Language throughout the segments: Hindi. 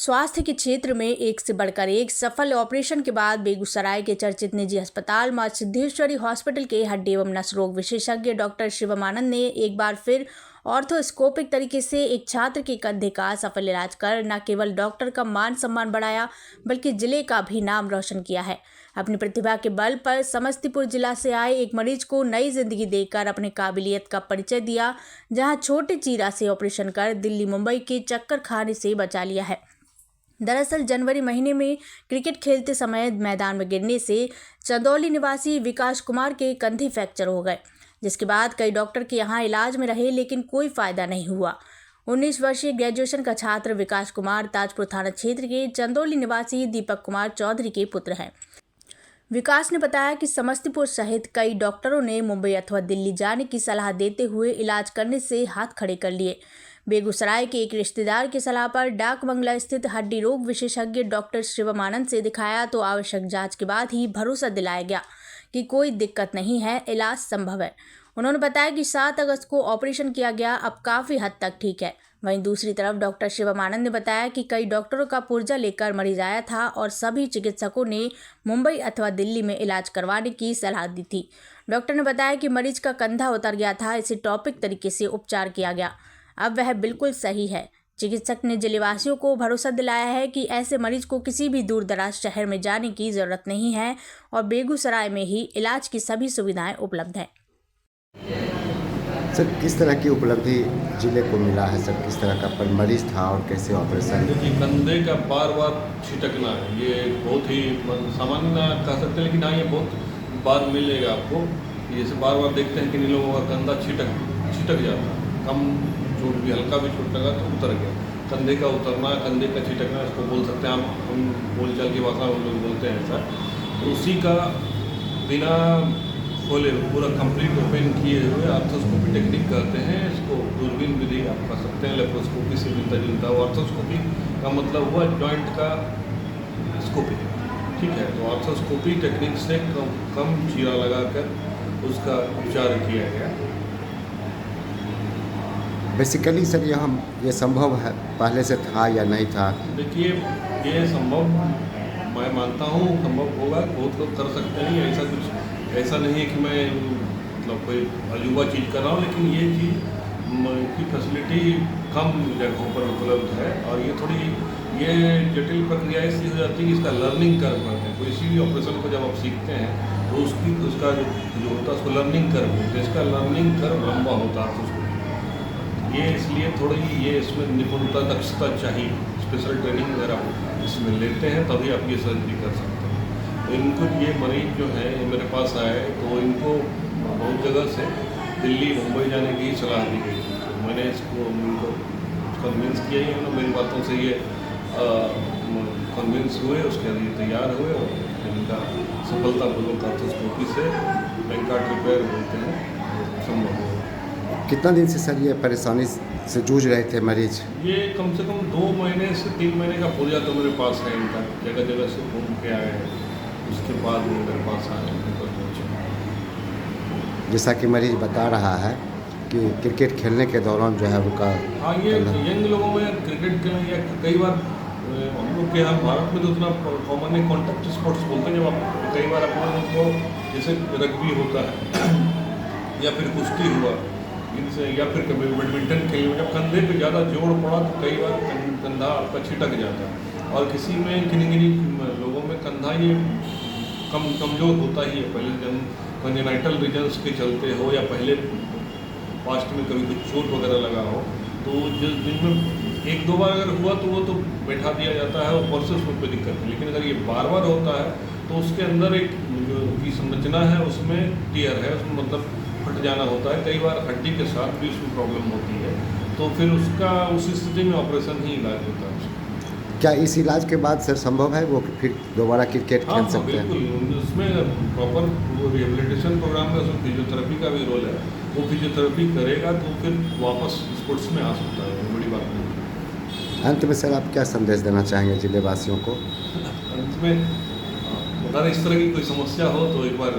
स्वास्थ्य के क्षेत्र में एक से बढ़कर एक सफल ऑपरेशन के बाद बेगूसराय के चर्चित निजी अस्पताल मां सिद्धेश्वरी हॉस्पिटल के हड्डी एवं नस रोग विशेषज्ञ डॉक्टर शिवम आनंद ने एक बार फिर ऑर्थोस्कोपिक तरीके से एक छात्र के कंधे का सफल इलाज कर न केवल डॉक्टर का मान सम्मान बढ़ाया बल्कि जिले का भी नाम रोशन किया है। अपनी प्रतिभा के बल पर समस्तीपुर जिला से आए एक मरीज को नई जिंदगी देकर अपने काबिलियत का परिचय दिया, जहां छोटे चीरा से ऑपरेशन कर दिल्ली मुंबई के चक्कर खाने से बचा लिया है। दरअसल जनवरी महीने में क्रिकेट खेलते समय मैदान में गिरने से चंदौली निवासी विकास कुमार के कंधे फ्रैक्चर हो गए, जिसके बाद कई डॉक्टर के यहां इलाज में रहे लेकिन कोई फायदा नहीं हुआ। 19 वर्षीय ग्रेजुएशन का छात्र विकास कुमार ताजपुर थाना क्षेत्र के चंदौली निवासी दीपक कुमार चौधरी के पुत्र हैं। विकास ने बताया कि समस्तीपुर सहित कई डॉक्टरों ने मुंबई अथवा दिल्ली जाने की सलाह देते हुए इलाज करने से हाथ खड़े कर लिए। बेगूसराय के एक रिश्तेदार की सलाह पर डाक बंगला स्थित हड्डी रोग विशेषज्ञ डॉक्टर शिवम आनंद से दिखाया तो आवश्यक जांच के बाद ही भरोसा दिलाया गया कि कोई दिक्कत नहीं है, इलाज संभव है। उन्होंने बताया कि 7 अगस्त को ऑपरेशन किया गया, अब काफ़ी हद तक ठीक है। वहीं दूसरी तरफ डॉक्टर शिवम आनंद ने बताया कि कई डॉक्टरों का पुर्जा लेकर मरीज आया था और सभी चिकित्सकों ने मुंबई अथवा दिल्ली में इलाज करवाने की सलाह दी थी। डॉक्टर ने बताया कि मरीज का कंधा उतर गया था, इसे टॉपिक तरीके से उपचार किया गया, अब वह बिल्कुल सही है। चिकित्सक ने जिलेवासियों को भरोसा दिलाया है कि ऐसे मरीज को किसी भी दूर दराज शहर में जाने की जरूरत नहीं है और बेगूसराय में ही इलाज की सभी सुविधाएं उपलब्ध हैं। सर, किस तरह की उपलब्धि जिले को मिला है सर? किस तरह का मरीज था और कैसे ऑपरेशन? देखिए, कंधे का बार बार छिटकना ये बहुत ही सामान्य कह सकते हैं, लेकिन हाँ, ये बहुत बार मिलेगा आपको। जैसे बार बार देखते हैं कि इन लोगों का कंधा छिटक जाता है, कम चोट भी, हल्का भी चोट लगा तो उतर गया। कंधे का उतरना, कंधे का छिटकना, इसको बोल सकते हैं हम बोलचाल की भाषा में लोग बोलते हैं ऐसा। तो उसी का बिना खोले पूरा कंप्लीट ओपन किए हुए आर्थोस्कोपी टेक्निक कहते हैं इसको। दूरबीन विधि आप कह सकते हैं, लेप्रोस्कोपी से मिलता जुलता है। आर्थोस्कोपी का मतलब हुआ जॉइंट का स्कोपी, ठीक है। तो आर्थोस्कोपी टेक्निक से कम चीरा लगाकर उसका उपचार किया गया। बेसिकली सर ये संभव है, पहले से था या नहीं था? देखिए, ये संभव मैं मानता हूँ संभव होगा, बहुत लोग कर सकते हैं। ऐसा नहीं है कि मैं मतलब कोई अजूबा चीज़ कर रहा हूँ, लेकिन ये चीज़ की फैसिलिटी कम जगहों पर उपलब्ध है और ये जटिल प्रक्रिया इसलिए हो जाती है कि इसका लर्निंग कर्व करते हैं। किसी भी ऑपरेशन को जब आप सीखते हैं तो उसका जो होता है उसको लर्निंग कर्व होता है। इसका लर्निंग कर्व लंबा होता है, तो ये इसलिए थोड़ी ये इसमें निपुणता, दक्षता चाहिए। स्पेशल ट्रेनिंग अगर आप इसमें लेते हैं तभी आप ये सर्जरी कर सकते हैं। तो इनको ये मरीज जो है ये मेरे पास आए तो इनको बहुत जगह से दिल्ली मुंबई जाने की सलाह दी गई। तो मैंने इनको कन्विंस किया ही, मेरी बातों से ये कन्विंस हुए, उसके बाद ये तैयार हुए और इनका सफलतापूर्वक आर्थोस्कोपी से बैंकार्ड रिपेयर बोलते हैं संभव हुआ। कितना दिन से सर ये परेशानी से जूझ रहे थे मरीज? ये कम से कम 2 महीने से 3 महीने का पुर्जा तो मेरे पास है इनका। जगह जगह से घूम के आए हैं, उसके बाद वो मेरे पास आए हैं। जैसा कि मरीज बता रहा है कि क्रिकेट खेलने के दौरान जो है उनका, हाँ, ये यंग लोगों में क्रिकेट खेलने या कई बार हम लोग के यहाँ भारत में तो उतना कॉमन है, कॉन्टैक्ट स्पोर्ट्स बोलते हैं। जब आप कई बार अपने उनको जैसे रग्बी होता है या फिर कुश्ती हुआ इनसे, या फिर कभी बैडमिंटन खेलने में जब कंधे पे ज़्यादा जोर पड़ा तो कई बार कंधा आपका छिटक जाता है। और किसी में किन्हीं लोगों में कंधा ये कमज़ोर होता ही है, पहले कंजेनाइटल रीजन्स के चलते हो या पहले पास्ट में कभी कुछ चोट वगैरह लगा हो। तो जिस दिन में 1-2 बार अगर हुआ तो वो तो बैठा दिया जाता है और प्रोसेस में कोई दिक्कत नहीं। लेकिन अगर ये बार बार होता है तो उसके अंदर एक जो की संरचना है उसमें टियर है, उसमें मतलब फट जाना होता है। कई बार हड्डी के साथ भी उसमें प्रॉब्लम होती है, तो फिर उसका उस स्थिति में ऑपरेशन ही इलाज होता है। क्या इस इलाज के बाद सर संभव है वो फिर दोबारा क्रिकेट खेल सकते हैं? बिल्कुल, उसमें प्रॉपर रिहेबिलिटेशन प्रोग्राम में उसमें फिजियोथेरेपी का भी रोल है। वो फिजियोथेरेपी करेगा तो फिर वापस स्पोर्ट्स में आ सकता है, बड़ी बात नहीं। अंत में सर आप क्या संदेश देना चाहेंगे जिले वासियों को? अंत में अगर इस तरह की कोई समस्या हो तो एक बार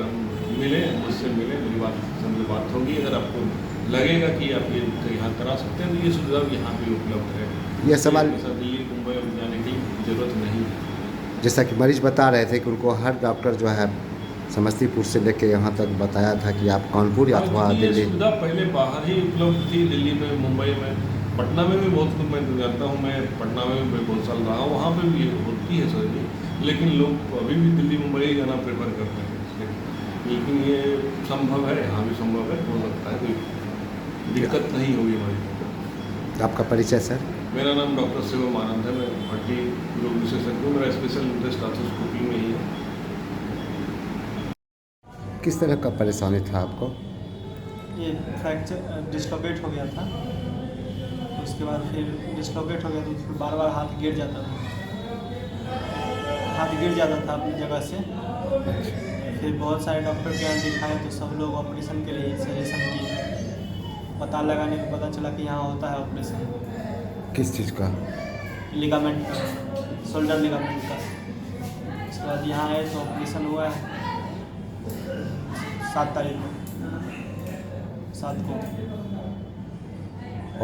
मुझसे मिले, मेरी बात होगी। अगर आपको लगेगा कि आप ये यहाँ करा सकते हैं तो ये सुविधा यहाँ भी उपलब्ध है। ये सवाल दिल्ली मुंबई जाने के लिए ज़रूरत नहीं है। जैसा कि मरीज बता रहे थे कि उनको हर डॉक्टर जो है समस्तीपुर से लेके यहाँ तक बताया था कि आप कानपुर या अथवा ये दिल्ली। सुविधा पहले बाहर ही उपलब्ध थी, दिल्ली में, मुंबई में, पटना में भी बहुत कुछ मैं जानता हूँ, मैं पटना में भी बहुत साल रहा हूँ, वहाँ पे भी होती है सर्जरी, लेकिन लोग अभी भी दिल्ली मुंबई जाना प्रेफर करते हैं। लेकिन ये संभव है, यहाँ भी संभव है, हो सकता है, कोई दिक्कत नहीं होगी हमारी। आपका परिचय सर? मेरा नाम डॉक्टर शिवम आनंद है, मैं हड्डी रोग विशेषज्ञ हूँ, मेरा स्पेशल इंटरेस्ट आर्थोस्कोपी में ही है। किस तरह का परेशानी था आपको? ये फ्रैक्चर डिस्लोकेट हो गया था, उसके बाद फिर डिस्लोकेट हो गया तो फिर बार बार हाथ गिर जाता था, अपनी जगह से। फिर बहुत सारे डॉक्टर के यहाँ दिखाए तो सब लोग ऑपरेशन के लिए सजेशन किए। पता लगाने को पता चला कि यहाँ होता है ऑपरेशन। किस चीज़ का? लिगामेंट का, शोल्डर लिगामेंट का। उसके बाद यहाँ आए तो ऑपरेशन हुआ है 7 तारीख को, 7 को।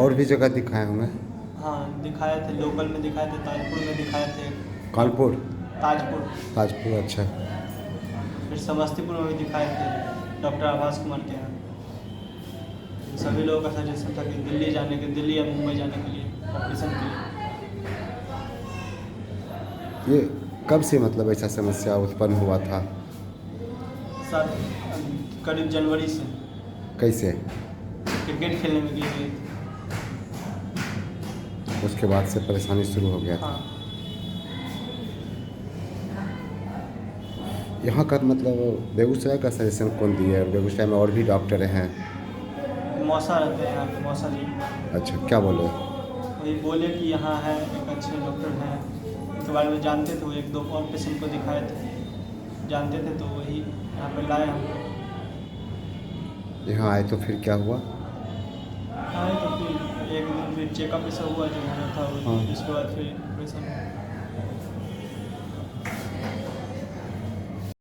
और भी जगह दिखाए होंगे? हाँ, दिखाए थे, लोकल में दिखाए थे, ताजपुर में दिखाए थे। कानपुर? ताजपुर। अच्छा। फिर समस्तीपुर में भी दिखाए थे डॉक्टर आभास कुमार के यहाँ। सभी लोगों का सजेशन था कि दिल्ली या मुंबई जाने के लिए ऑपरेशन के लिए। ये कब से मतलब ऐसा समस्या उत्पन्न हुआ था? करीब जनवरी से। कैसे? क्रिकेट खेलने में गए थे। उसके बाद से परेशानी शुरू हो गया था। हाँ, यहाँ का मतलब बेगूसराय का सजेशन कौन दिया है? बेगूसराय में और भी डॉक्टर हैं? मौसा रहते हैं यहाँ पे, मौसा जी। अच्छा, क्या बोले? वही बोले कि यहाँ है, एक अच्छे डॉक्टर हैं, उनके बारे में जानते थे। वो 1-2 और पेशेंट को दिखाए थे, जानते थे, तो वही यहाँ पे लाए हमको। यहाँ आए तो फिर क्या हुआ? आए तो फिर एक दिन फिर चेकअप ऐसा हुआ जो होना था, हाँ। उसके बाद फिर ऑपरेशन।